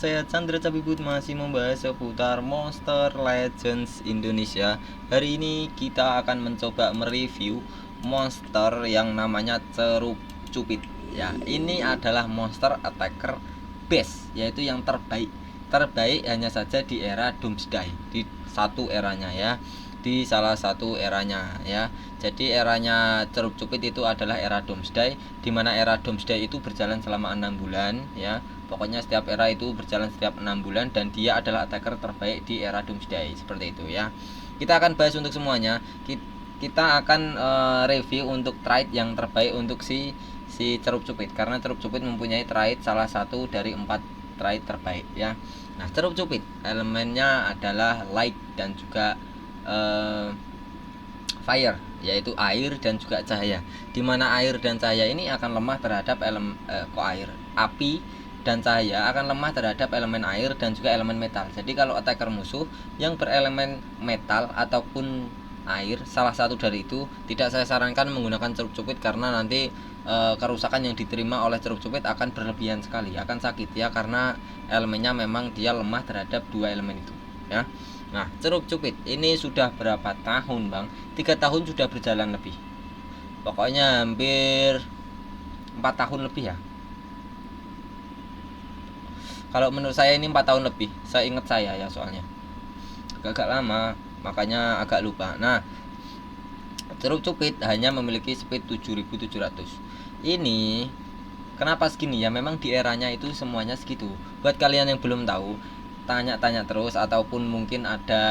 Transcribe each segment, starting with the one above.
saya Chandra Cabibut masih membahas seputar Monster Legends Indonesia. Hari ini kita akan mencoba mereview monster yang namanya Ceruk Cupid. Ya, ini adalah monster attacker base, yaitu yang terbaik. Terbaik hanya saja di era Doomsday, di satu eranya ya. Di salah satu eranya ya. Jadi eranya Ceruk Cupid itu adalah era Doomsday, di mana era Doomsday itu berjalan selama 6 bulan ya. Pokoknya setiap era itu berjalan setiap 6 bulan dan dia adalah attacker terbaik di era Doomsday, seperti itu ya. Kita akan bahas untuk semuanya. Kita akan review untuk trait yang terbaik untuk si Ceruk Cupid, karena Ceruk Cupid mempunyai trait salah satu dari 4 trait terbaik ya. Nah, Ceruk Cupid elemennya adalah light dan juga fire, yaitu air dan juga cahaya. Dimana air dan cahaya ini akan lemah terhadap api dan cahaya akan lemah terhadap elemen air dan juga elemen metal. Jadi kalau attacker musuh yang berelemen metal ataupun air, salah satu dari itu, tidak saya sarankan menggunakan Ceruk Cupid, karena nanti kerusakan yang diterima oleh Ceruk Cupid akan berlebihan sekali, akan sakit ya, karena elemennya memang dia lemah terhadap dua elemen itu ya. Nah, Ceruk Cupid ini sudah berapa tahun bang? 3 tahun sudah berjalan lebih. Pokoknya hampir 4 tahun lebih ya. Kalau menurut saya ini 4 tahun lebih. Saya ingat saya ya, soalnya agak lama, makanya agak lupa. Nah, Ceruk Cupid hanya memiliki speed 7700. Ini kenapa segini ya? Memang di eranya itu semuanya segitu. Buat kalian yang belum tahu, tanya-tanya terus, ataupun mungkin ada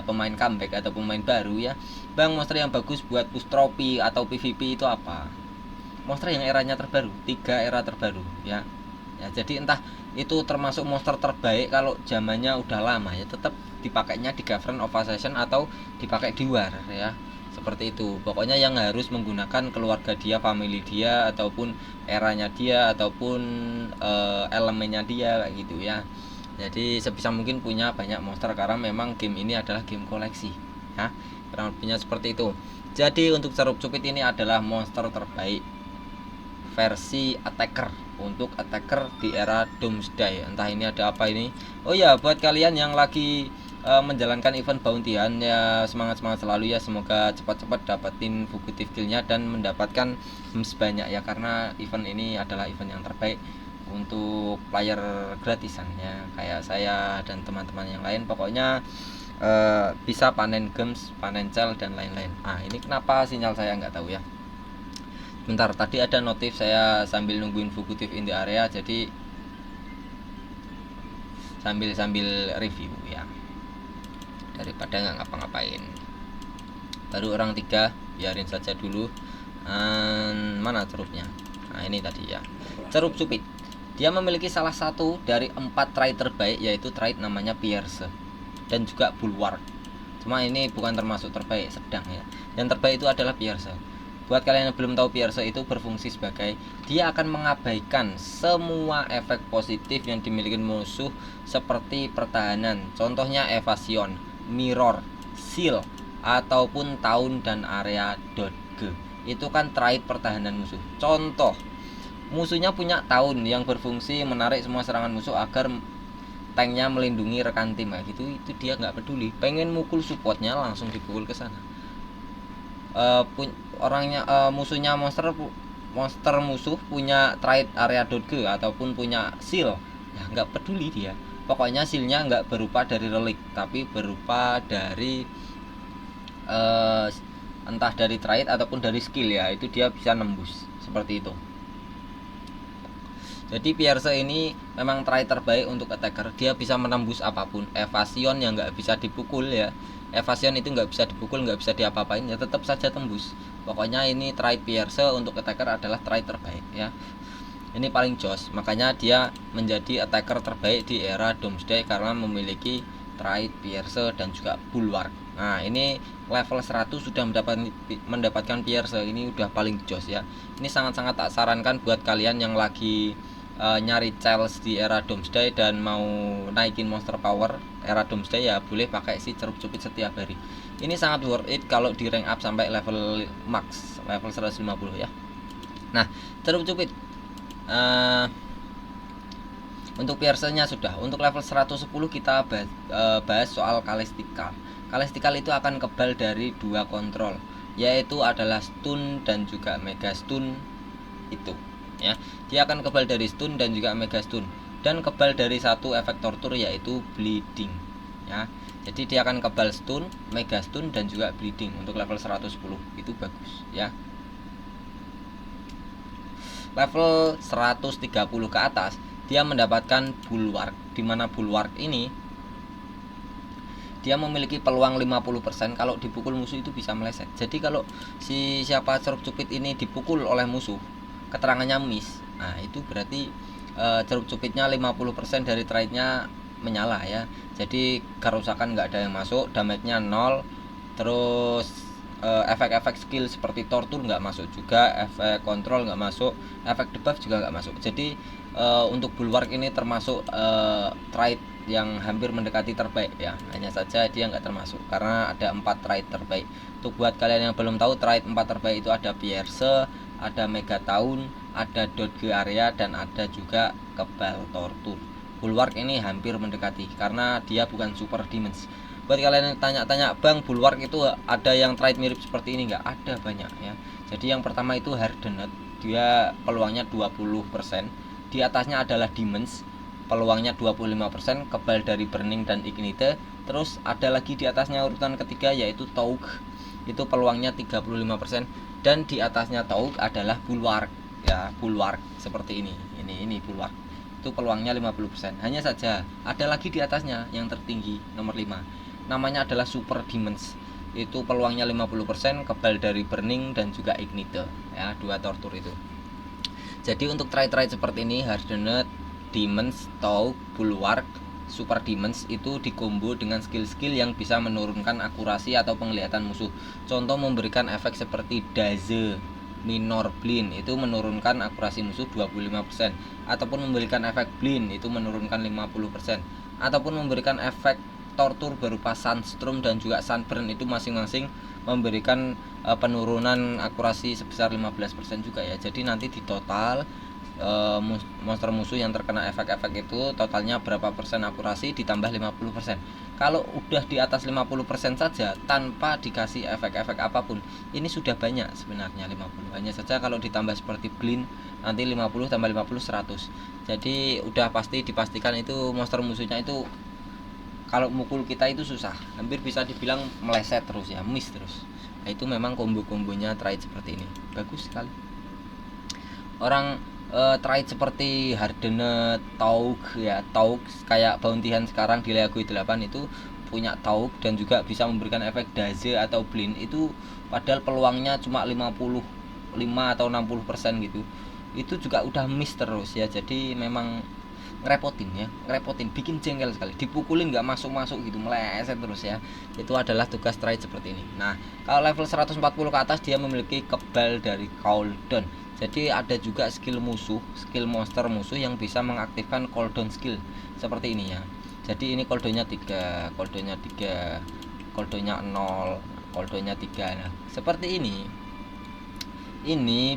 pemain comeback atau pemain baru ya, bang, monster yang bagus buat push trophy atau PvP itu apa? Monster yang eranya terbaru, 3 era terbaru ya. Ya, jadi entah itu termasuk monster terbaik kalau zamannya udah lama ya, tetap dipakainya di Cavern of Assassin atau dipakai di War ya. Seperti itu. Pokoknya yang harus menggunakan keluarga dia, family dia, ataupun eranya dia, ataupun elemennya dia kayak gitu ya. Jadi sebisa mungkin punya banyak monster, karena memang game ini adalah game koleksi ya. Kurang lebihnya seperti itu. Jadi untuk Ceruk Cupid ini adalah monster terbaik versi attacker, untuk attacker di era Doomsday. Entah ini ada apa ini. Oh ya, buat kalian yang lagi menjalankan event bounty-an ya, semangat-semangat selalu ya. Semoga cepat-cepat dapetin fugitive kill-nya dan mendapatkan gems banyak ya, karena event ini adalah event yang terbaik untuk player gratisan ya, kayak saya dan teman-teman yang lain. Pokoknya bisa panen gems, panen cel dan lain-lain. Ah, ini kenapa sinyal saya nggak tahu ya. Bentar, tadi ada notif saya sambil nungguin fugitive in the area, jadi sambil review ya, daripada nggak ngapa-ngapain. Baru orang 3, biarin saja dulu. Mana ceruknya? Nah, ini tadi ya, Ceruk Cupid. Dia memiliki salah satu dari 4 trait terbaik, yaitu trait namanya Pierce dan juga Bulwark. Cuma ini bukan termasuk terbaik, sedang ya. Yang terbaik itu adalah Pierce. Buat kalian yang belum tahu, Pierce itu berfungsi sebagai, dia akan mengabaikan semua efek positif yang dimiliki musuh seperti pertahanan. Contohnya evasion, mirror, seal, ataupun tahun dan area .g. Itu kan trait pertahanan musuh. Contoh, musuhnya punya tahun yang berfungsi menarik semua serangan musuh agar tanknya melindungi rekan tim gitu, itu dia nggak peduli. Pengen mukul supportnya langsung dipukul ke sana. Musuhnya monster musuh punya trait area .g ataupun punya seal, ya nggak peduli dia. Pokoknya sealnya nggak berupa dari relik, tapi berupa dari entah dari trait ataupun dari skill ya, itu dia bisa nembus seperti itu. Jadi Pierce ini memang trait terbaik untuk attacker. Dia bisa menembus apapun. Evasion yang nggak bisa dipukul ya. Evasion itu nggak bisa dipukul, nggak bisa diapa-apain ya, tetap saja tembus. Pokoknya ini trait Pierce untuk attacker adalah trait terbaik ya. Ini paling jos. Makanya dia menjadi attacker terbaik di era Doomsday, karena memiliki trait Pierce dan juga Bulwark. Nah, ini level 100 sudah mendapatkan Pierce. Ini udah paling jos ya. Ini sangat-sangat tak sarankan buat kalian yang lagi nyari Charles di era Doomsday dan mau naikin monster power era Doomsday, ya boleh pakai si Ceruk Cupid setiap hari. Ini sangat worth it kalau di rank up sampai level max, level 150 ya. Nah, Ceruk Cupid Untuk pierce-nya sudah. Untuk level 110 kita bahas soal Celestial. Celestial itu akan kebal dari 2 kontrol, yaitu adalah stun dan juga mega stun itu ya. Dia akan kebal dari stun dan juga mega stun, dan kebal dari satu efek tortur yaitu bleeding ya. Jadi dia akan kebal stun, mega stun dan juga bleeding untuk level 110. Itu bagus ya. Level 130 ke atas dia mendapatkan bulwark, di mana bulwark ini dia memiliki peluang 50% kalau dipukul musuh itu bisa meleset. Jadi kalau siapa ceruk cupit ini dipukul oleh musuh, keterangannya miss, nah itu berarti ceruk cupitnya 50% dari trade-nya menyala ya. Jadi kerusakan nggak ada yang masuk, damage-nya 0, terus efek-efek skill seperti tortur nggak masuk juga, efek kontrol nggak masuk, efek debuff juga nggak masuk. Jadi untuk bulwark ini termasuk trade yang hampir mendekati terbaik ya. Hanya saja dia nggak termasuk karena ada 4 trade terbaik. Untuk buat kalian yang belum tahu, trade 4 terbaik itu ada Pierce, ada Mega Taun, ada Dodge area, dan ada juga kebal tortur. Bulwark ini hampir mendekati karena dia bukan super demons. Buat kalian yang tanya-tanya, Bang, bulwark itu ada yang trade mirip seperti ini nggak? Ada banyak ya. Jadi yang pertama itu Hardened, dia peluangnya 20%. Di atasnya adalah Demons, peluangnya 25%, kebal dari Burning dan Ignite. Terus ada lagi di atasnya urutan ketiga yaitu Taug, itu peluangnya 35%, dan di atasnya Taug adalah Bulwark ya. Bulwark seperti ini Bulwark itu peluangnya 50%. Hanya saja ada lagi di atasnya yang tertinggi nomor 5, namanya adalah Super Demons, itu peluangnya 50%, kebal dari Burning dan juga Ignite ya, 2 tortur itu. Jadi untuk trade-trade seperti ini, Hardened, Demons, Taug, Bulwark, Super Demons itu dikombo dengan skill-skill yang bisa menurunkan akurasi atau penglihatan musuh. Contoh memberikan efek seperti Daze, Minor Blind itu menurunkan akurasi musuh 25%, ataupun memberikan efek Blind itu menurunkan 50%, ataupun memberikan efek tortur berupa Sunstorm dan juga Sunburn itu masing-masing memberikan penurunan akurasi sebesar 15% juga ya. Jadi nanti di total monster musuh yang terkena efek-efek itu totalnya berapa persen akurasi ditambah 50%. Kalau udah di atas 50% saja tanpa dikasih efek-efek apapun, ini sudah banyak sebenarnya 50. Hanya saja kalau ditambah seperti Blind nanti 50 tambah 50 100. Jadi udah pasti dipastikan itu monster musuhnya itu kalau mukul kita itu susah, hampir bisa dibilang meleset terus ya, miss terus. Nah, itu memang combo-kombonya trade seperti ini. Bagus sekali. Orang trade seperti Hardened, Taug ya, Taug kayak Bounty Hunt sekarang di League 8 itu punya Taug dan juga bisa memberikan efek Daze atau Blind itu, padahal peluangnya cuma 55 atau 60% gitu. Itu juga udah miss terus ya. Jadi memang ngerepotin, bikin jengkel sekali, dipukulin nggak masuk gitu, meleset terus ya. Itu adalah tugas trade seperti ini. Nah, kalau level 140 ke atas dia memiliki kebal dari cooldown. Jadi ada juga skill monster musuh yang bisa mengaktifkan cooldown skill seperti ini ya. Jadi ini cooldownnya 3, cooldownnya 0, cooldownnya 3. Nah, seperti ini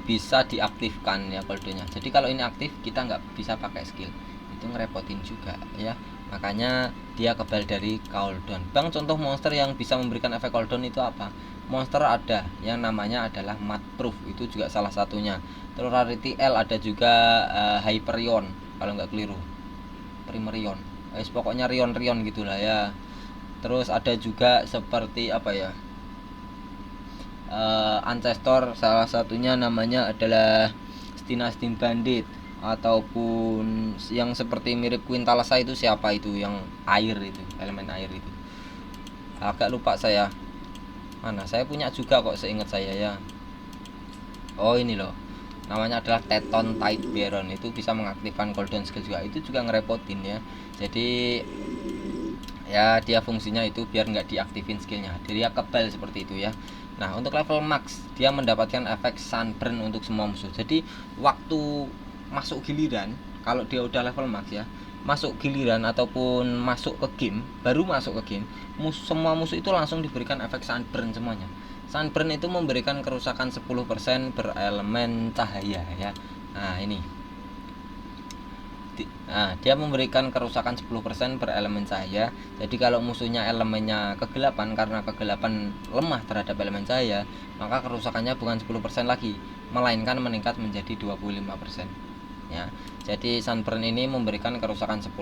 bisa diaktifkan ya cooldownnya. Jadi kalau ini aktif kita nggak bisa pakai skill, itu ngerepotin juga ya. Makanya dia kebal dari cooldown. Bang, contoh monster yang bisa memberikan efek cooldown itu apa? Monster ada yang namanya adalah Mudproof, itu juga salah satunya. Terus Rarity L ada juga Hyperion kalau nggak keliru, Primerion, pokoknya Rion gitulah ya. Terus ada juga seperti apa ya, Ancestor, salah satunya namanya adalah Steam Bandit, ataupun yang seperti mirip Quintalasa itu siapa itu, yang air itu, elemen air itu agak lupa saya. Mana, saya punya juga kok seingat saya ya. Oh ini loh, namanya adalah Teton Tide Baron, itu bisa mengaktifkan cooldown skill juga, itu juga ngerepotin ya. Jadi ya dia fungsinya itu biar nggak diaktifin skillnya, dia kebal seperti itu ya. Nah, untuk level max dia mendapatkan efek Sunburn untuk semua musuh. Jadi waktu masuk giliran, kalau dia udah level max ya, masuk giliran ataupun masuk ke game, baru masuk ke game, semua musuh itu langsung diberikan efek Sunburn semuanya. Sunburn itu memberikan kerusakan 10% berelemen cahaya ya. Nah, ini Dia memberikan kerusakan 10% per elemen cahaya. Jadi kalau musuhnya elemennya kegelapan, karena kegelapan lemah terhadap elemen cahaya, maka kerusakannya bukan 10% lagi, melainkan meningkat menjadi 25%. Ya. Jadi sunburn ini memberikan kerusakan 10%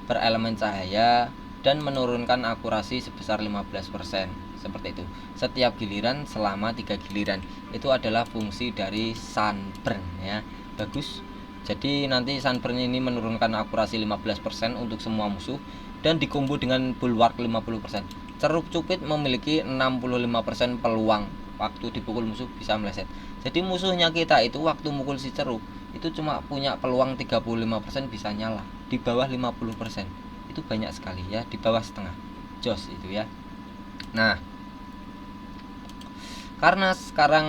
per elemen cahaya dan menurunkan akurasi sebesar 15%. Seperti itu. Setiap giliran selama 3 giliran. Itu adalah fungsi dari sunburn, ya. Bagus. Jadi nanti sunburn ini menurunkan akurasi 15% untuk semua musuh dan dikombo dengan bulwark 50%. Ceruk cupit memiliki 65% peluang waktu dipukul musuh bisa meleset. Jadi musuhnya kita itu waktu mukul si ceruk itu cuma punya peluang 35% bisa nyala, di bawah 50%. Itu banyak sekali ya, di bawah setengah. Jos itu ya. Nah, karena sekarang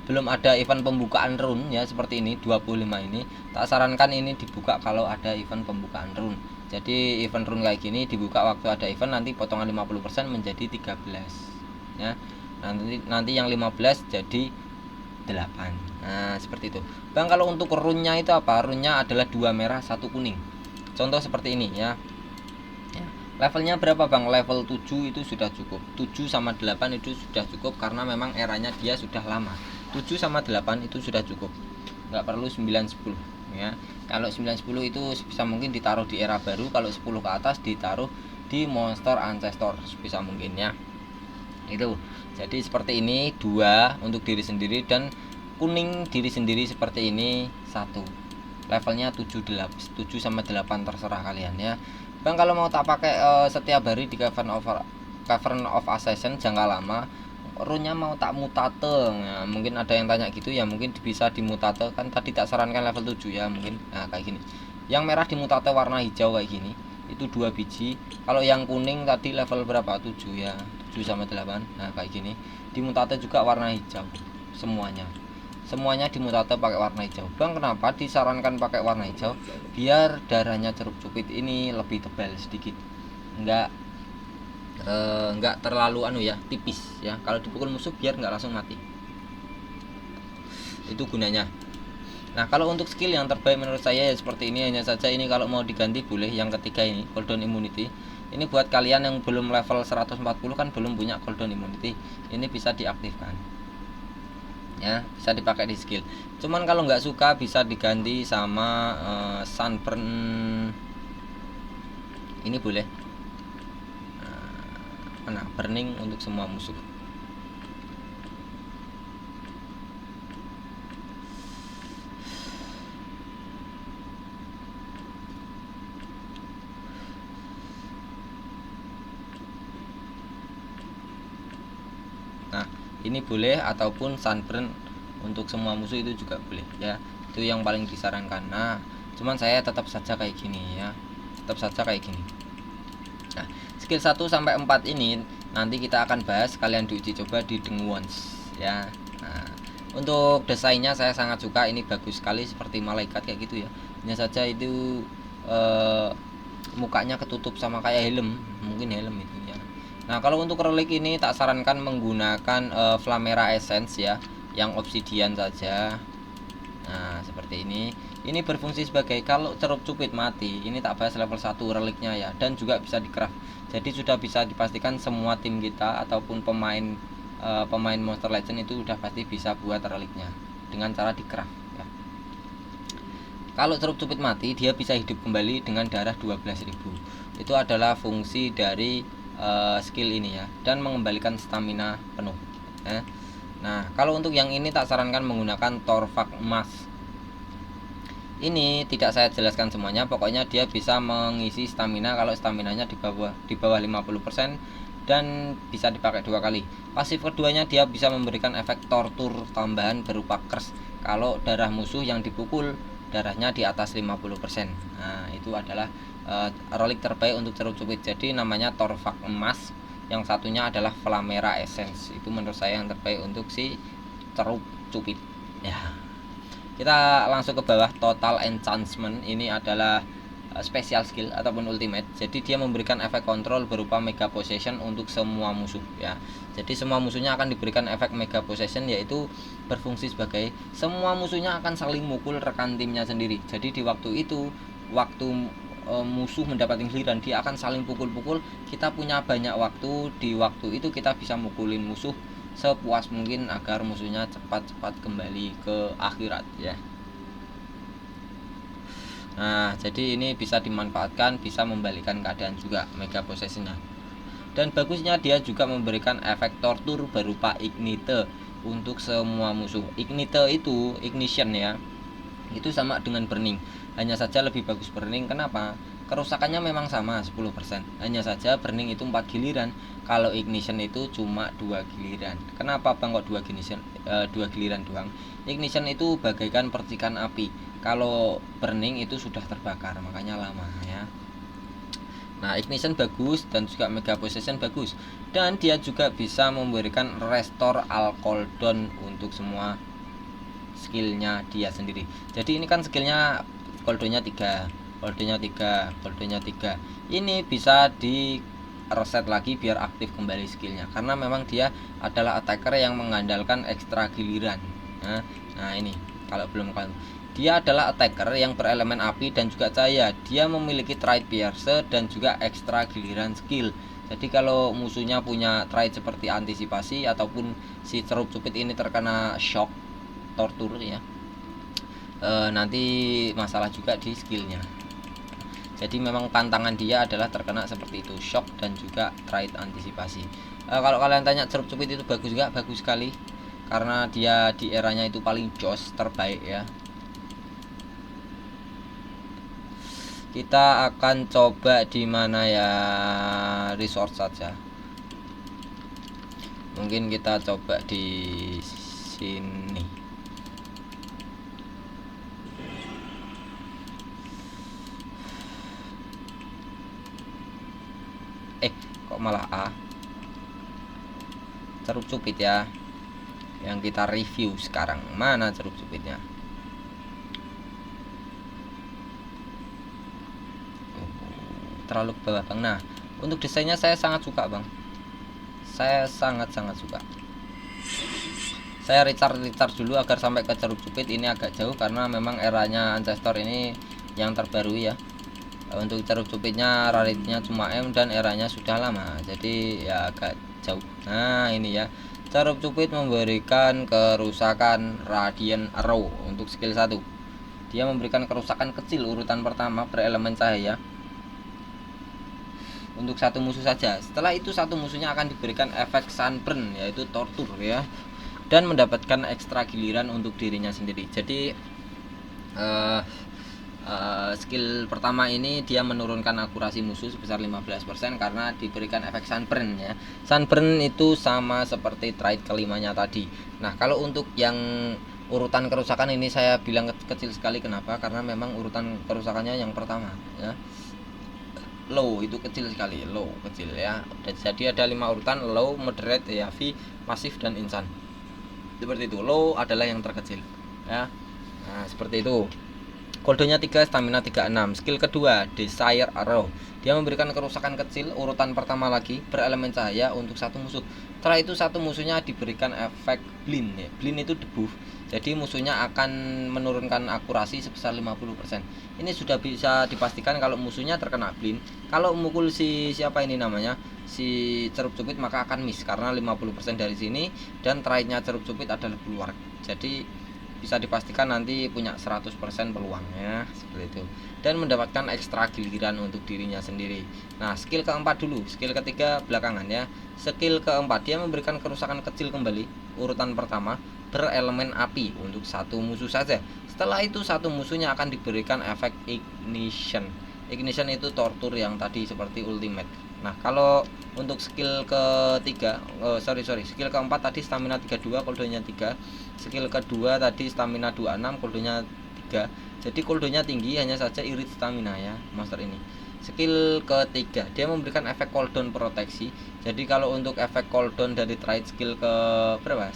belum ada event pembukaan rune ya seperti ini 25 ini, tak sarankan ini dibuka kalau ada event pembukaan rune. Jadi event rune kayak gini dibuka waktu ada event, nanti potongan 50% menjadi 13 ya. Nanti yang 15 jadi 8. Nah, seperti itu. Bang, kalau untuk rune-nya itu apa? Rune-nya adalah 2 merah 1 kuning. Contoh seperti ini ya. Levelnya berapa Bang? Level 7 itu sudah cukup. 7 sama 8 itu sudah cukup karena memang eranya dia sudah lama. 7 sama 8 itu sudah cukup, nggak perlu 9 10 ya. Kalau 9 10 itu bisa mungkin ditaruh di era baru, kalau 10 ke atas ditaruh di monster ancestor bisa mungkin ya. Itu jadi seperti ini, 2 untuk diri sendiri dan kuning diri sendiri seperti ini 1. Levelnya 7 sama 8 terserah kalian ya. Bang, kalau mau tak pakai setiap hari di Cavern of Assassin jangka lama, rune-nya mau tak mutate ya, mungkin ada yang tanya gitu ya, mungkin bisa dimutate, kan tadi tak sarankan level 7 ya mungkin. Nah, kayak gini. Yang merah dimutate warna hijau kayak gini. Itu 2 biji. Kalau yang kuning tadi level berapa? 7 ya. 7 sama 8. Nah, kayak gini. Dimutate juga warna hijau. Semuanya dimutate pakai warna hijau. Bang, kenapa disarankan pakai warna hijau? Biar darahnya ceruk cupit ini lebih tebal sedikit. Enggak terlalu tipis ya. Kalau dipukul musuh biar enggak langsung mati. Itu gunanya. Nah, kalau untuk skill yang terbaik menurut saya ya seperti ini. Hanya saja ini kalau mau diganti boleh yang ketiga ini, cooldown immunity. Ini buat kalian yang belum level 140 kan belum punya cooldown immunity. Ini bisa diaktifkan. Ya, bisa dipakai di skill. Cuman kalau nggak suka bisa diganti sama sunburn. Ini boleh. Burning untuk semua musuh. Nah, ini boleh, ataupun sunburn untuk semua musuh itu juga boleh ya. Itu yang paling disarankan. Nah, cuman saya tetap saja kayak gini ya. Nah, skill 1 sampai 4 ini nanti kita akan bahas, kalian diuji coba di Dengwons ya. Nah, untuk desainnya saya sangat suka, ini bagus sekali seperti malaikat kayak gitu ya. Hanya saja itu mukanya ketutup sama kayak helm, mungkin helm itu ya. Nah, kalau untuk relik ini tak sarankan menggunakan Flamera Essence ya, yang obsidian saja. Nah, seperti ini. Ini berfungsi sebagai kalau ceruk cupit mati, ini tak bahas level 1 reliknya ya, dan juga bisa di-craft. Jadi sudah bisa dipastikan semua tim kita ataupun pemain Monster Legend itu udah pasti bisa buat reliknya dengan cara di-craft ya. Kalau ceruk cupit mati, dia bisa hidup kembali dengan darah 12.000. Itu adalah fungsi dari skill ini ya, dan mengembalikan stamina penuh ya. Nah, kalau untuk yang ini tak sarankan menggunakan Torvak emas. Ini tidak saya jelaskan semuanya, pokoknya dia bisa mengisi stamina kalau staminanya di bawah 50% dan bisa dipakai 2 kali. Pasif keduanya dia bisa memberikan efek tortur tambahan berupa curse kalau darah musuh yang dipukul darahnya di atas 50%. Nah, itu adalah relik terbaik untuk ceruk cupit. Jadi namanya Torvak emas. Yang satunya adalah Flamera Essence. Itu menurut saya yang terbaik untuk si ceruk cupit ya. Kita langsung ke bawah, total enchantment. Ini adalah special skill ataupun ultimate. Jadi dia memberikan efek kontrol berupa mega possession untuk semua musuh ya. Jadi semua musuhnya akan diberikan efek mega possession, yaitu berfungsi sebagai semua musuhnya akan saling mukul rekan timnya sendiri. Jadi di waktu itu, waktu musuh mendapatkan giliran, dia akan saling pukul-pukul. Kita punya banyak waktu, di waktu itu kita bisa mukulin musuh sepuas mungkin agar musuhnya cepat-cepat kembali ke akhirat ya. Nah, jadi ini bisa dimanfaatkan, bisa membalikan keadaan juga mega possessionnya. Dan bagusnya dia juga memberikan efek tortur berupa ignite untuk semua musuh. Ignite itu ignition ya, itu sama dengan burning, hanya saja lebih bagus burning. Kenapa? Kerusakannya memang sama 10%, hanya saja burning itu 4 giliran, kalau ignition itu cuma 2 giliran. Kenapa bang kok 2 giliran doang? Ignition itu bagaikan percikan api, kalau burning itu sudah terbakar, makanya lama ya. Nah, ignition bagus dan juga mega possession bagus, dan dia juga bisa memberikan restore all cooldown untuk semua skillnya dia sendiri. Jadi ini kan skillnya cooldownnya 3, cooldownnya 3, cooldownnya 3. Ini bisa di reset lagi biar aktif kembali skillnya, karena memang dia adalah attacker yang mengandalkan ekstra giliran. Nah ini kalau belum kan, dia adalah attacker yang berelemen api dan juga cahaya. Dia memiliki trait pierce dan juga ekstra giliran skill. Jadi kalau musuhnya punya trait seperti antisipasi ataupun si cerup cupit ini terkena shock tortur ya, nanti masalah juga di skillnya. Jadi memang tantangan dia adalah terkena seperti itu, shock dan juga trait antisipasi. Kalau kalian tanya cerup cupit itu bagus gak? Bagus sekali, karena dia di eranya itu paling jos, terbaik ya. Kita akan coba di mana ya, resource saja. Mungkin kita coba di sini. Kok malah A? Cerup cupit ya, yang kita review sekarang. Mana cerup cupitnya? Terlalu ke bawah bang. Nah, untuk desainnya saya sangat suka bang, saya sangat suka. Saya recharge dulu agar sampai ke cerup cupit. Ini agak jauh karena memang eranya ancestor ini yang terbaru ya. Untuk cerup cupitnya rarity-nya cuma M dan eranya sudah lama, jadi ya agak jauh. Nah ini ya, cerup cupit memberikan kerusakan radiant arrow untuk skill 1. Dia memberikan kerusakan kecil urutan pertama berelemen cahaya untuk satu musuh saja. Setelah itu satu musuhnya akan diberikan efek sunburn, yaitu tortur ya, dan mendapatkan ekstra giliran untuk dirinya sendiri. Jadi skill pertama ini dia menurunkan akurasi musuh sebesar 15% karena diberikan efek sunburn ya. Sunburn itu sama seperti trait kelimanya tadi. Nah, kalau untuk yang urutan kerusakan ini saya bilang kecil sekali. Kenapa? Karena memang urutan kerusakannya yang pertama ya, low, itu kecil sekali, low kecil ya. Jadi ada 5 urutan: low, moderate, heavy, massive dan insane. Seperti itu. Low adalah yang terkecil ya. Nah, seperti itu. Cooldownnya 3, stamina 36. Skill kedua, Desire Arrow. Dia memberikan kerusakan kecil urutan pertama lagi berelemen cahaya untuk satu musuh. Setelah itu satu musuhnya diberikan efek blind ya. Blind itu debuff. Jadi musuhnya akan menurunkan akurasi sebesar 50%. Ini sudah bisa dipastikan kalau musuhnya terkena blind. Kalau mukul siapa ini namanya, si cerup cupit, maka akan miss karena 50% dari sini dan traitnya cerup cupit adalah keluar. Jadi bisa dipastikan nanti punya 100% peluangnya seperti itu, dan mendapatkan ekstra giliran untuk dirinya sendiri. Nah, skill keempat dulu, skill ketiga belakangan ya. Skill keempat, dia memberikan kerusakan kecil kembali urutan pertama berelemen api untuk satu musuh saja. Setelah itu satu musuhnya akan diberikan efek ignition. Ignition itu tortur yang tadi seperti ultimate. Nah, kalau untuk skill ketiga, skill keempat tadi stamina 32, cooldownnya 3. Skill kedua tadi stamina 26, cooldownnya 3. Jadi cooldownnya tinggi, hanya saja irit stamina ya monster ini. Skill ketiga, dia memberikan efek cooldown proteksi. Jadi kalau untuk efek cooldown dari trait skill ke berapa?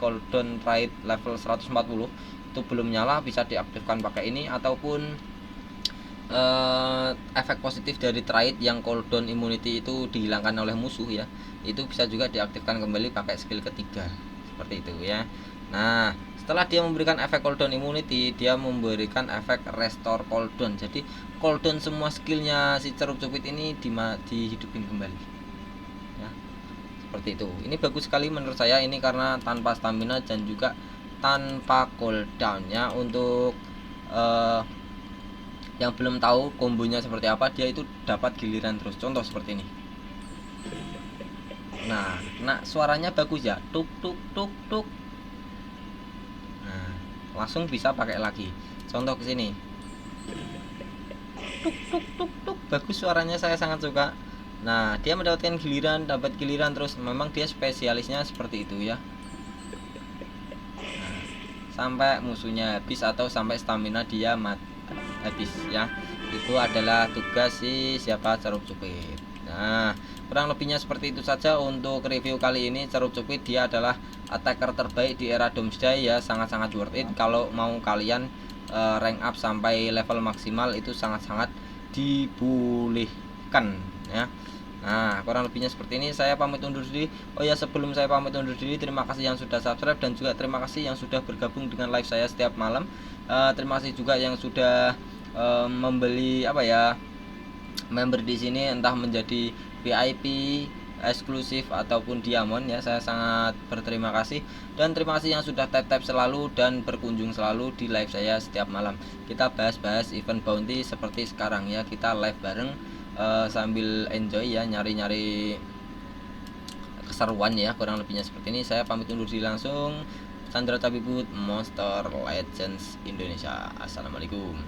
Cooldown trait level 140 itu belum nyala, bisa diaktifkan pakai ini, ataupun efek positif dari trait yang cooldown immunity itu dihilangkan oleh musuh ya, itu bisa juga diaktifkan kembali pakai skill ketiga seperti itu ya. Nah, setelah dia memberikan efek cooldown immunity, dia memberikan efek restore cooldown. Jadi cooldown semua skillnya si Cerup Cupit ini dihidupin kembali ya, seperti itu. Ini bagus sekali menurut saya ini karena tanpa stamina dan juga tanpa cooldown ya. Untuk yang belum tahu kombonya seperti apa, dia itu dapat giliran terus. Contoh seperti ini. Nah, suaranya bagus ya. Tuk tuk tuk tuk. Nah, langsung bisa pakai lagi. Contoh ke sini. Tuk tuk tuk tuk. Bagus suaranya, saya sangat suka. Nah, dia mendapatkan giliran, dapat giliran terus. Memang dia spesialisnya seperti itu ya. Nah, sampai musuhnya habis atau sampai stamina dia habis ya. Itu adalah tugas si siapa, Cerup Cupit. Nah, kurang lebihnya seperti itu saja untuk review kali ini. Cerup Cupit dia adalah attacker terbaik di era Doomsday ya, sangat-sangat worth it kalau mau kalian rank up sampai level maksimal, itu sangat-sangat dibolehkan ya. Nah, kurang lebihnya seperti ini. Saya pamit undur diri. Oh ya, sebelum saya pamit undur diri, terima kasih yang sudah subscribe dan juga terima kasih yang sudah bergabung dengan live saya setiap malam. Terima kasih juga yang sudah membeli apa ya, member di sini, entah menjadi VIP, eksklusif ataupun diamond ya. Saya sangat berterima kasih dan terima kasih yang sudah tap-tap selalu dan berkunjung selalu di live saya setiap malam. Kita bahas-bahas event bounty seperti sekarang ya. Kita live bareng sambil enjoy ya, nyari-nyari keseruan ya. Kurang lebihnya seperti ini. Saya pamit undur diri langsung. Chandra Tabibut, Monster Legends Indonesia. Assalamualaikum.